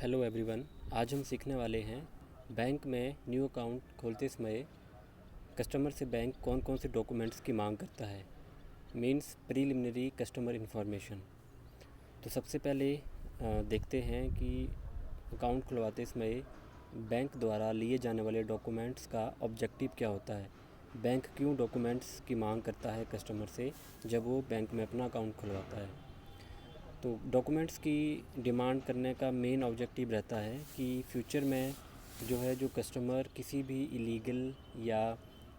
Hello everyone. आज हम सीखने वाले हैं बैंक में न्यू अकाउंट खोलते समय कस्टमर से बैंक कौन कौन से डॉक्यूमेंट्स की मांग करता है। Means preliminary customer information. तो सबसे पहले देखते हैं कि अकाउंट खुलवाते समय बैंक द्वारा लिए जाने वाले डॉक्यूमेंट्स का ऑब्जेक्टिव क्या होता है। बैंक क्यों डॉक्यूमेंट्स की मांग करता है कस्टमर से जब वो बैंक में अपना अकाउंट खुलवाता है। तो डॉक्यूमेंट्स की डिमांड करने का मेन ऑब्जेक्टिव रहता है कि फ्यूचर में जो कस्टमर किसी भी इलीगल या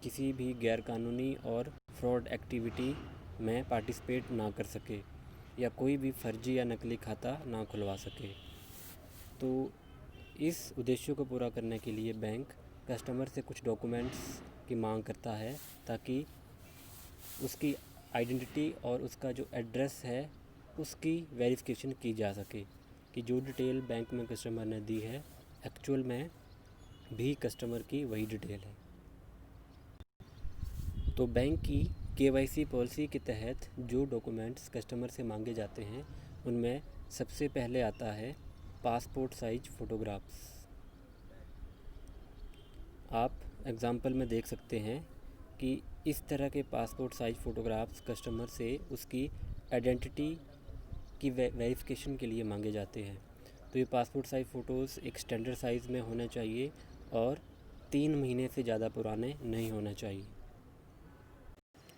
किसी भी गैरकानूनी और फ्रॉड एक्टिविटी में पार्टिसिपेट ना कर सके या कोई भी फर्जी या नकली खाता ना खुलवा सके। तो इस उद्देश्य को पूरा करने के लिए बैंक कस्टमर से कुछ डॉक्यूमेंट्स की मांग करता है ताकि उसकी आइडेंटिटी और उसका जो एड्रेस है उसकी वेरिफिकेशन की जा सके कि जो डिटेल बैंक में कस्टमर ने दी है एक्चुअल में भी कस्टमर की वही डिटेल है। तो बैंक की केवाईसी पॉलिसी के तहत जो डॉक्यूमेंट्स कस्टमर से मांगे जाते हैं उनमें सबसे पहले आता है पासपोर्ट साइज फ़ोटोग्राफ्स। आप एग्ज़ाम्पल में देख सकते हैं कि इस तरह के पासपोर्ट साइज फ़ोटोग्राफ्स कस्टमर से उसकी आइडेंटिटी की वेरिफिकेशन के लिए मांगे जाते हैं। तो ये पासपोर्ट साइज़ फ़ोटोज़ एक स्टैंडर्ड साइज़ में होना चाहिए और 3 महीने से ज़्यादा पुराने नहीं होना चाहिए।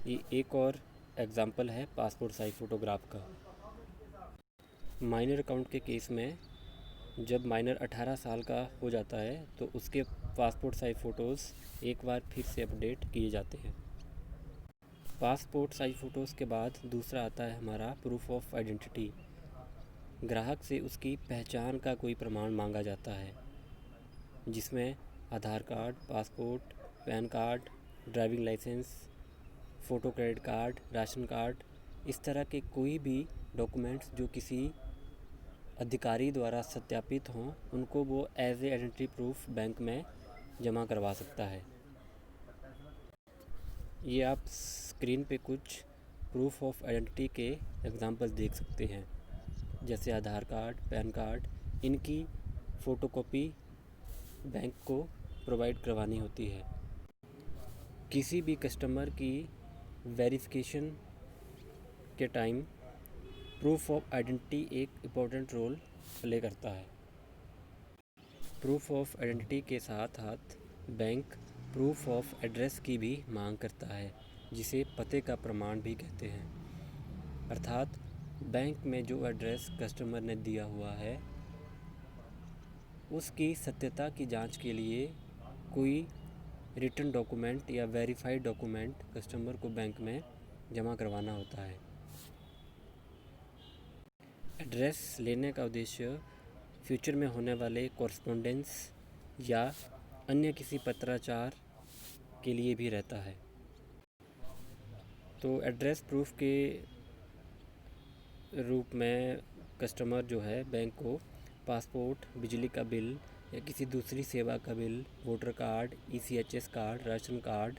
ये एक और एग्ज़ाम्पल है पासपोर्ट साइज़ फ़ोटोग्राफ का। माइनर अकाउंट के केस में जब माइनर 18 साल का हो जाता है तो उसके पासपोर्ट साइज़ फ़ोटोज़ एक बार फिर से अपडेट किए जाते हैं। पासपोर्ट साइज़ फ़ोटोज़ के बाद दूसरा आता है हमारा प्रूफ ऑफ आइडेंटिटी। ग्राहक से उसकी पहचान का कोई प्रमाण मांगा जाता है जिसमें Aadhaar card, passport, PAN card, driving licence, photo credit card, ration card, इस तरह के कोई भी डॉक्यूमेंट्स जो किसी अधिकारी द्वारा सत्यापित हों उनको वो as a identity proof bank में जमा करवा सकता है। ये आप स्क्रीन पे कुछ प्रूफ ऑफ आइडेंटिटी के एग्जांपल्स देख सकते हैं जैसे आधार कार्ड, पैन कार्ड। इनकी फ़ोटोकॉपी बैंक को प्रोवाइड करवानी होती है। किसी भी कस्टमर की वेरिफिकेशन के टाइम प्रूफ ऑफ आइडेंटिटी एक इम्पोर्टेंट रोल प्ले करता है। प्रूफ ऑफ आइडेंटिटी के साथ साथ बैंक प्रूफ ऑफ एड्रेस की भी मांग करता है जिसे पते का प्रमाण भी कहते हैं। अर्थात बैंक में जो एड्रेस कस्टमर ने दिया हुआ है उसकी सत्यता की जांच के लिए कोई रिटन डॉक्यूमेंट या वेरीफाइड डॉक्यूमेंट कस्टमर को बैंक में जमा करवाना होता है। एड्रेस लेने का उद्देश्य फ्यूचर में होने वाले कॉरस्पॉन्डेंस या अन्य किसी पत्राचार के लिए भी रहता है। तो एड्रेस प्रूफ के रूप में कस्टमर जो है बैंक को पासपोर्ट, बिजली का बिल या किसी दूसरी सेवा का bill, voter card, ECHS card, ration card,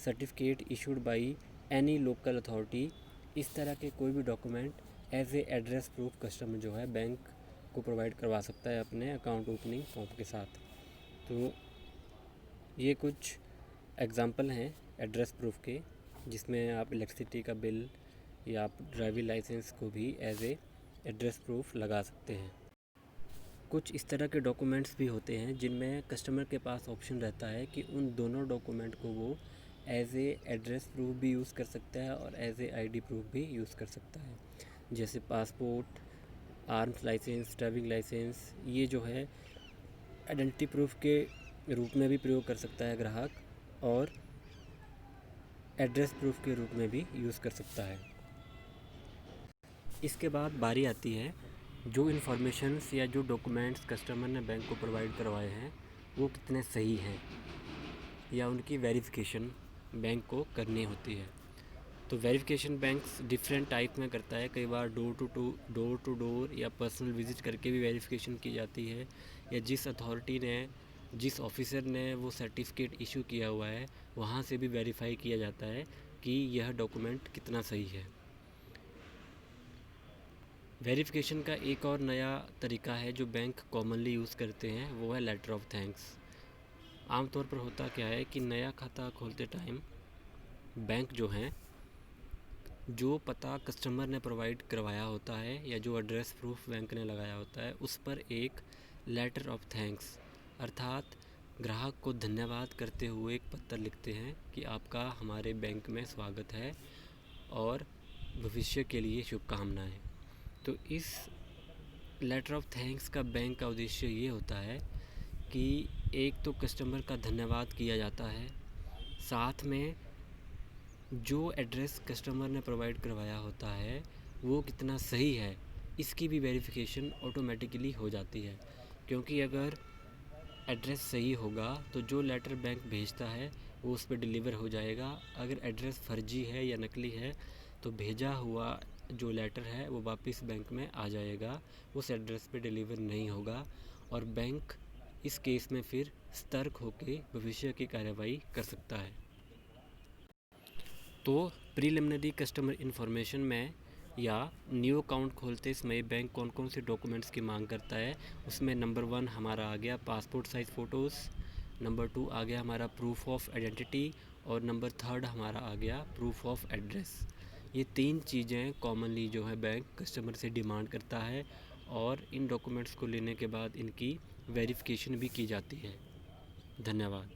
certificate issued by any local authority, इस तरह के कोई भी document as a address proof customer जो है बैंक को प्रोवाइड करवा सकता है अपने अकाउंट ओपनिंग फॉर्म के साथ। तो ये कुछ एग्ज़ाम्पल हैं एड्रेस प्रूफ के जिसमें आप इलेक्ट्रिसिटी का बिल या आप ड्राइविंग लाइसेंस को भी एज ए एड्रेस प्रूफ लगा सकते हैं। कुछ इस तरह के डॉक्यूमेंट्स भी होते हैं जिनमें कस्टमर के पास ऑप्शन रहता है कि उन दोनों डॉक्यूमेंट को वो एज ए एड्रेस प्रूफ भी यूज़ कर सकता है और एज ए ID प्रूफ भी यूज़ कर सकता है। जैसे passport, arms licence, driving licence, ये जो है आइडेंटिटी प्रूफ के रूप में भी प्रयोग कर सकता है ग्राहक और एड्रेस प्रूफ के रूप में भी यूज़ कर सकता है। इसके बाद बारी आती है जो इन्फॉर्मेशंस या जो डॉक्यूमेंट्स कस्टमर ने बैंक को प्रोवाइड करवाए हैं वो कितने सही हैं या उनकी वेरिफिकेशन बैंक को करनी होती है। तो वेरिफिकेशन बैंक्स डिफरेंट टाइप में करता है। कई बार डोर टू डोर या पर्सनल विजिट करके भी वेरिफिकेशन की जाती है या जिस अथॉरिटी ने, जिस ऑफिसर ने वो सर्टिफिकेट इशू किया हुआ है वहाँ से भी वेरीफाई किया जाता है कि यह डॉक्यूमेंट कितना सही है। वेरिफिकेशन का एक और नया तरीका है जो बैंक कॉमनली यूज़ करते हैं, वो है लेटर ऑफ थैंक्स। आमतौर पर होता क्या है कि नया खाता खोलते टाइम बैंक जो हैं, जो पता कस्टमर ने प्रोवाइड करवाया होता है या जो एड्रेस प्रूफ बैंक ने लगाया होता है, उस पर एक लेटर ऑफ थैंक्स अर्थात ग्राहक को धन्यवाद करते हुए एक पत्र लिखते हैं कि आपका हमारे बैंक में स्वागत है और भविष्य के लिए शुभकामनाएं। तो इस लेटर ऑफ थैंक्स का बैंक का उद्देश्य ये होता है कि एक तो कस्टमर का धन्यवाद किया जाता है, साथ में जो एड्रेस कस्टमर ने प्रोवाइड करवाया होता है वो कितना सही है इसकी भी वेरिफिकेशन ऑटोमेटिकली हो जाती है। क्योंकि अगर एड्रेस सही होगा तो जो लेटर बैंक भेजता है वो उस पर डिलीवर हो जाएगा। अगर एड्रेस फर्जी है या नकली है तो भेजा हुआ जो लेटर है वो वापस बैंक में आ जाएगा, उस एड्रेस पे डिलीवर नहीं होगा और बैंक इस केस में फिर सतर्क होकर भविष्य की कार्रवाई कर सकता है। तो प्रीलिमिनरी कस्टमर इन्फॉर्मेशन में या न्यू अकाउंट खोलते समय बैंक कौन कौन से डॉक्यूमेंट्स की मांग करता है, उसमें नंबर 1 हमारा आ गया पासपोर्ट साइज़ फ़ोटोज़, नंबर 2 आ गया हमारा प्रूफ ऑफ आइडेंटिटी और नंबर 3 हमारा आ गया प्रूफ ऑफ एड्रेस। ये 3 चीज़ें कॉमनली जो है बैंक कस्टमर से डिमांड करता है और इन डॉक्यूमेंट्स को लेने के बाद इनकी वेरिफिकेशन भी की जाती है। धन्यवाद।